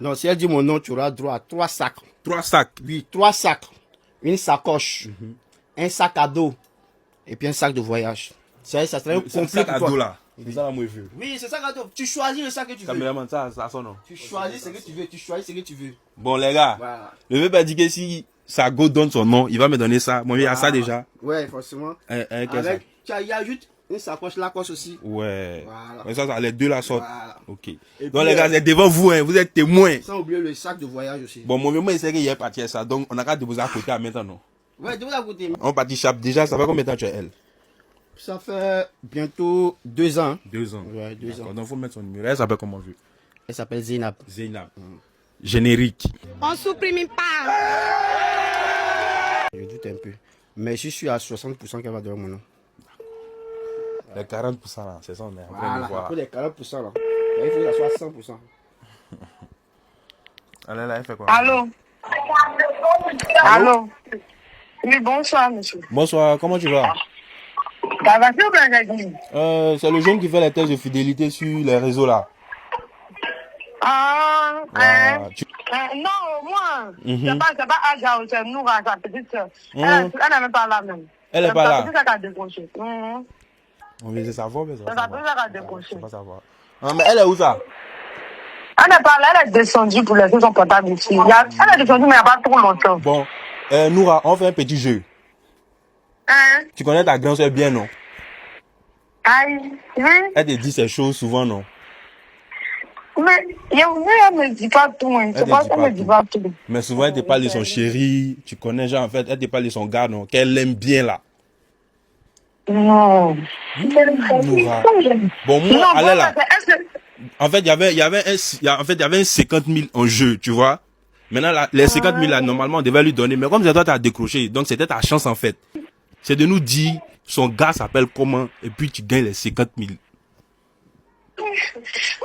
Non, si elle dit mon nom, tu auras droit à 3 sacs. 3 sacs. Oui, 3 sacs. Une sacoche, un sac à dos et puis un sac de voyage. Ça serait un C'est complet sac pour à toi. dos là. C'est ça là, moi, je veux. Oui, c'est sac à dos. Tu choisis le sac que tu veux. Caméraman, ça sonne, non? Tu choisis ce que tu veux. Tu choisis ce que tu veux. Bon, les gars, Voilà. ne veux pas dire que si sa go donne son nom, il va me donner ça. Moi, il y a ça déjà. Ouais, forcément. Quel sac? Il y a juste une sacoche Lacoste aussi. Ouais. Voilà. Mais ça, les deux là sortent. Voilà. Ok. Et Donc, puis, les gars, c'est devant vous, hein. Vous êtes témoins. Sans oublier le sac de voyage aussi. Bon, mon maman, il sait qu'il est parti à ça. Donc, on a qu'à déposer à côté à maintenant, non? Ouais, de l'autre côté. On partit chape. Déjà, ça fait combien de temps tu es elle? Ça fait bientôt 2 ans. 2 ans. Ouais, 2 ans. Donc, il faut mettre son numéro. Elle s'appelle comment vu? Elle s'appelle Zainab. Zainab. Générique. On supprime pas. Je doute un peu. Mais je suis à 60% qu'elle va donner mon nom. Les 40% là, c'est ça, on est en train de Voilà, voir. après les 40% là. Il faut que ça soit 100%. Elle est là, elle fait quoi? Allô? Allô? Oui, bonsoir, monsieur. Bonsoir, comment tu vas? Ça va bien, Benjamin? C'est le jeune qui fait les tests de fidélité sur les réseaux là. Ah, non, moi, Mhm. c'est pas Aja, c'est Noura, sa petite soeur. Mhm. Elle n'est même pas là même. Elle est pas là. C'est sa petite soeur qui a décroché. On veut savoir, mais ça C'est va sa petite soeur qui a décroché. Je sais pas savoir. Ah, mais elle est où ça? Elle n'est pas là, elle est descendue pour laisser son portable ici. Elle est descendue, mais il n'y a pas trop longtemps. Bon, Noura, on fait un petit jeu. Hein? Tu connais ta grand soeur bien, non? Aïe, oui. Elle te dit ces choses souvent, non? Mais elle ne me dit pas tout. Hein. Elle Elle me dit pas tout. Mais souvent, elle te parle de son chéri. Tu connais, genre, en fait, elle te parle de son gars, non? Qu'elle aime bien, là. Non. Noura. Bon, moi, Non, elle est là. est-ce que... En fait, il y avait un 50 000 en jeu, tu vois. Maintenant, les 50 000 là, normalement, on devait lui donner. Mais comme c'est toi, t'as décroché. Donc, c'était ta chance, en fait. C'est de nous dire, son gars s'appelle comment, et puis tu gagnes les 50 000.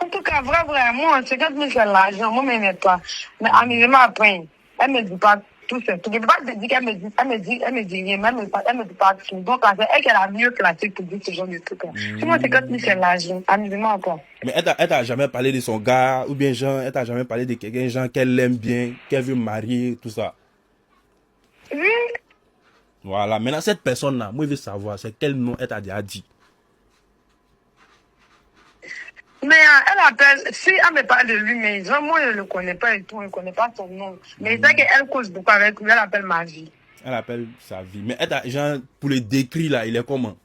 En tout cas, moi, 50 000, c'est l'argent. Moi, je n'aime pas. Mais amusement après, elle ne me dit pas tout ça. Je ne peux pas te dire qu'elle me dit rien, mais elle ne me dit pas tout. Donc, c'est elle qui est la mieux placée pour dire ce genre de trucs. Si moi, 50 000, c'est l'argent. Amusement après. Mais elle t'a jamais parlé de son gars, ou bien genre, elle t'a jamais parlé de quelqu'un, genre, qu'elle aime bien, qu'elle veut marier, tout ça. Oui. Voilà. Maintenant, cette personne-là, moi, je veux savoir, c'est quel nom elle t'a déjà dit. Mais elle appelle, si elle me parle de lui, mais genre, moi, je ne le connais pas et tout, je ne connais pas son nom. Mais c'est qu'elle cause beaucoup avec lui, elle appelle ma vie. Elle appelle sa vie. Mais elle t'a, genre, pour le décrire, là, il est comment?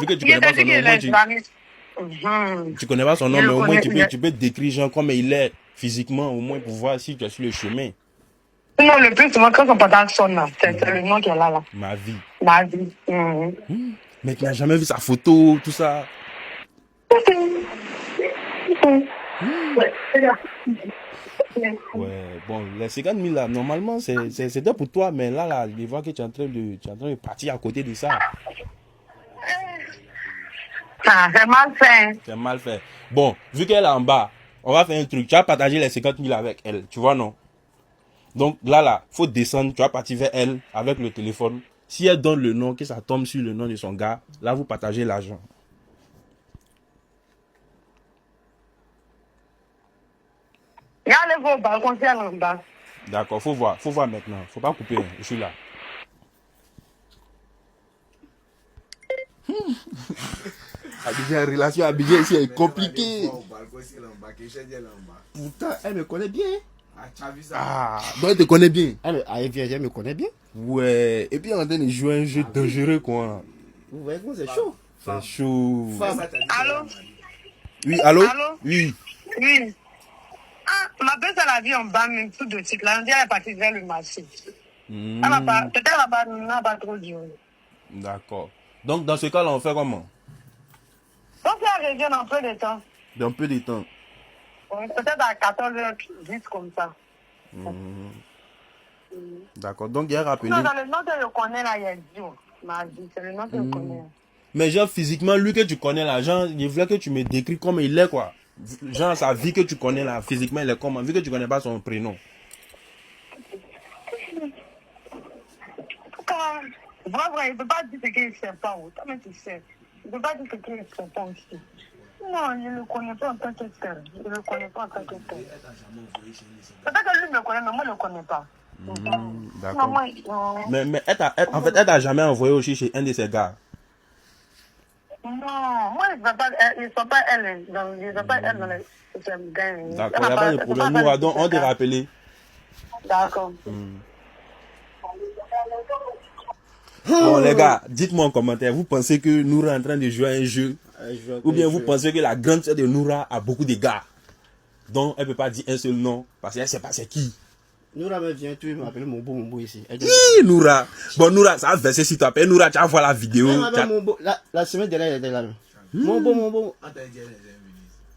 Vu que tu connais pas son nom, tu connais pas son nom, mais au moins, tu peux décrire, genre, comment il est physiquement, au moins, pour voir si tu es sur le chemin. Non, le plus souvent, quand son portable sonne, c'est le nom qu'elle a là. Ma vie. Ma vie. Mais tu n'as jamais vu sa photo, tout ça. Ouais, bon, les 50 000 là, normalement, c'était pour toi, mais là, je vois que tu es en train de partir à côté de ça. Ah, c'est mal fait. C'est mal fait. Bon, vu qu'elle est en bas, on va faire un truc. Tu vas partager les 50 000 avec elle, tu vois, non? Donc là, faut descendre, tu vas partir vers elle avec le téléphone. Si elle donne le nom, que ça tombe sur le nom de son gars, là, vous partagez l'argent. Allez-vous au balcon, c'est en bas. D'accord, faut voir maintenant. Faut pas couper, hein. Je suis là. Abidjan, relation Abidjan ici est compliquée. Pourtant, elle me connaît bien. Ah, donc elle te connaît bien. Elle me connaît bien. Ouais, et puis elle est en train de jouer un jeu dangereux, quoi. Vous voyez comment c'est chaud. C'est chaud. Allô? Oui, allô? Allô? Oui. Oui. Ah, ma belle, elle a vu en bas, même tout de suite. Là, on dit elle est partie vers le marché. Elle n'a pas, peut-être elle n'a pas trop duré. D'accord. Donc, dans ce cas-là, on fait comment? Donc, elle revient dans peu de temps. Dans peu de temps. Peut-être à 14h10 comme ça. D'accord. Donc, il a rappelé. Non, dans le nom que je connais là, il y a Dieu. Ma vie, c'est le nom que je connais. Mais genre, physiquement, lui que tu connais là, genre, il voulait que tu me décris comment il est, quoi. Genre, sa vie que tu connais là, physiquement, il est comment? Vu que tu connais pas son prénom. Vrai, il ne peut pas dire ce qu'il ne sait pas. Toi, mais tu sais. Il ne peut pas dire ce qu'il ne sait pas aussi. Non, je ne le connais pas en tant que tel. Je ne le connais pas en tant que tel. Peut-être que lui me connaît, mais moi je ne le connais pas. D'accord. Non, moi, Mais en fait, elle t'a jamais envoyé aussi chez un de ces gars. non, moi je ne sais pas, ils ne sont pas elle. Donc, je ne sais pas elle dans les. D'accord, il n'y a pas de problème. Noura, donc on te rappelait. D'accord. Bon, les gars, dites-moi en commentaire, vous pensez que Noura est en train de jouer à un jeu? Ou bien vous pensez que la grande sœur de Noura a beaucoup de gars? Donc, elle ne peut pas dire un seul nom, parce qu'elle ne sait pas c'est qui. Noura me vient, tu m'appelles Mombo ici. Hi, Noura. Bon, Noura, ça va verser sur toi. Noura, tu vas voir la vidéo. La semaine dernière, elle était là. Mombo.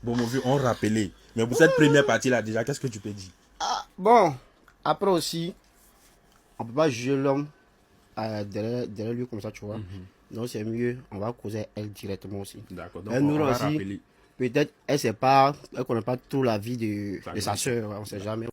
Bon, mon vieux, on rappelait. Mais pour cette première partie-là, déjà, qu'est-ce que tu peux dire? Ah, bon, après aussi, on ne peut pas juger l'homme derrière lui comme ça, tu vois. Donc c'est mieux, on va causer elle directement aussi. D'accord, donc Elle on nous va aussi, rappeler. peut-être, elle ne connaît pas trop la vie de sa soeur, on ne sait jamais.